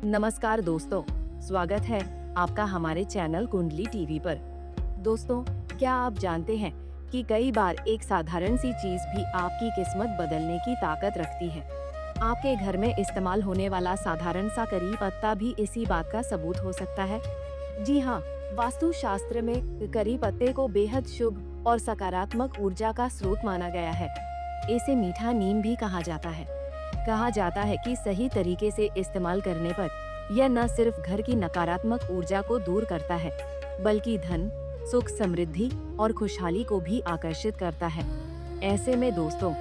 नमस्कार दोस्तों, स्वागत है आपका हमारे चैनल कुंडली टीवी पर। दोस्तों, क्या आप जानते हैं कि कई बार एक साधारण सी चीज भी आपकी किस्मत बदलने की ताकत रखती है। आपके घर में इस्तेमाल होने वाला साधारण सा करी पत्ता भी इसी बात का सबूत हो सकता है। जी हाँ, वास्तु शास्त्र में करी पत्ते को बेहद शुभ और सकारात्मक ऊर्जा का स्रोत माना गया है। इसे मीठा नीम भी कहा जाता है। कहा जाता है कि सही तरीके से इस्तेमाल करने पर यह न सिर्फ घर की नकारात्मक ऊर्जा को दूर करता है, बल्कि धन, सुख, समृद्धि और खुशहाली को भी आकर्षित करता है। ऐसे में दोस्तों,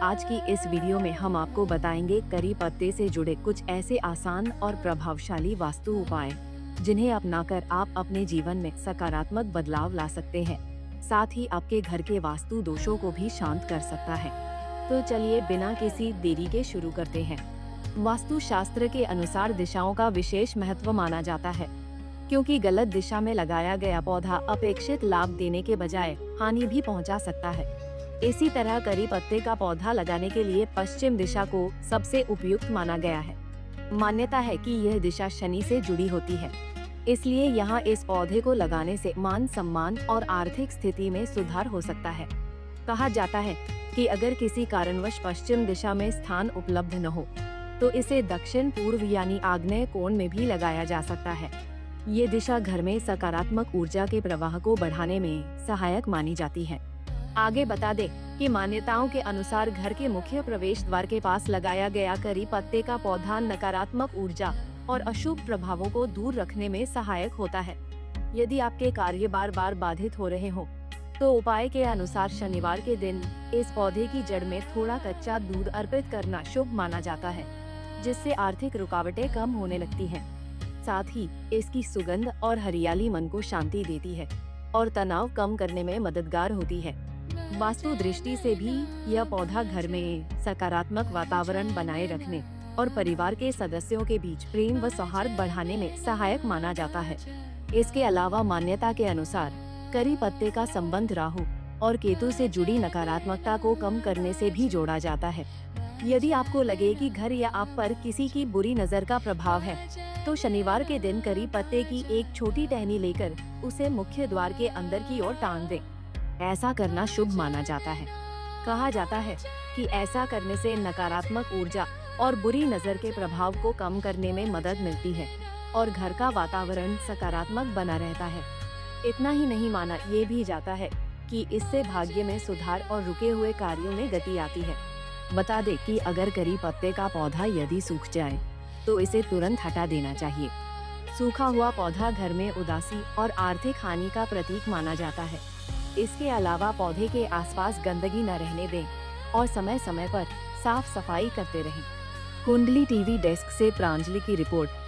आज की इस वीडियो में हम आपको बताएंगे करी पत्ते से जुड़े कुछ ऐसे आसान और प्रभावशाली वास्तु उपाय, जिन्हें अपनाकर आप अपने जीवन में सकारात्मक बदलाव ला सकते हैं। साथ ही आपके घर के वास्तु दोषों को भी शांत कर सकता है। तो चलिए बिना किसी देरी के शुरू करते हैं। वास्तु शास्त्र के अनुसार दिशाओं का विशेष महत्व माना जाता है, क्योंकि गलत दिशा में लगाया गया पौधा अपेक्षित लाभ देने के बजाय हानि भी पहुंचा सकता है। इसी तरह करी पत्ते का पौधा लगाने के लिए पश्चिम दिशा को सबसे उपयुक्त माना गया है। मान्यता है कि यह दिशा शनि से जुड़ी होती है, इसलिए यहाँ इस पौधे को लगाने से मान सम्मान और आर्थिक स्थिति में सुधार हो सकता है। कहा जाता है कि अगर किसी कारणवश पश्चिम दिशा में स्थान उपलब्ध न हो, तो इसे दक्षिण पूर्व यानी आग्नेय कोण में भी लगाया जा सकता है। ये दिशा घर में सकारात्मक ऊर्जा के प्रवाह को बढ़ाने में सहायक मानी जाती है। आगे बता दें कि मान्यताओं के अनुसार घर के मुख्य प्रवेश द्वार के पास लगाया गया करी पत्ते का पौधा नकारात्मक ऊर्जा और अशुभ प्रभावों को दूर रखने में सहायक होता है। यदि आपके कार्य बार बार बाधित हो रहे हो, तो उपाय के अनुसार शनिवार के दिन इस पौधे की जड़ में थोड़ा कच्चा दूध अर्पित करना शुभ माना जाता है, जिससे आर्थिक रुकावटें कम होने लगती हैं। साथ ही इसकी सुगंध और हरियाली मन को शांति देती है और तनाव कम करने में मददगार होती है। वास्तु दृष्टि से भी यह पौधा घर में सकारात्मक वातावरण बनाए रखने और परिवार के सदस्यों के बीच प्रेम व सौहार्द बढ़ाने में सहायक माना जाता है। इसके अलावा मान्यता के अनुसार करी पत्ते का संबंध राहु और केतु से जुड़ी नकारात्मकता को कम करने से भी जोड़ा जाता है। यदि आपको लगे कि घर या आप पर किसी की बुरी नजर का प्रभाव है, तो शनिवार के दिन करी पत्ते की एक छोटी टहनी लेकर उसे मुख्य द्वार के अंदर की ओर टांग दें। ऐसा करना शुभ माना जाता है। कहा जाता है कि ऐसा करने से नकारात्मक ऊर्जा और बुरी नजर के प्रभाव को कम करने में मदद मिलती है और घर का वातावरण सकारात्मक बना रहता है। इतना ही नहीं, माना ये भी जाता है कि इससे भाग्य में सुधार और रुके हुए कार्यों में गति आती है। बता दे कि अगर करी पत्ते का पौधा यदि सूख जाए, तो इसे तुरंत हटा देना चाहिए। सूखा हुआ पौधा घर में उदासी और आर्थिक हानि का प्रतीक माना जाता है। इसके अलावा पौधे के आसपास गंदगी न रहने दें और समय समय पर साफ सफाई करते रहें। कुंडली टीवी डेस्क से प्रांजलि की रिपोर्ट।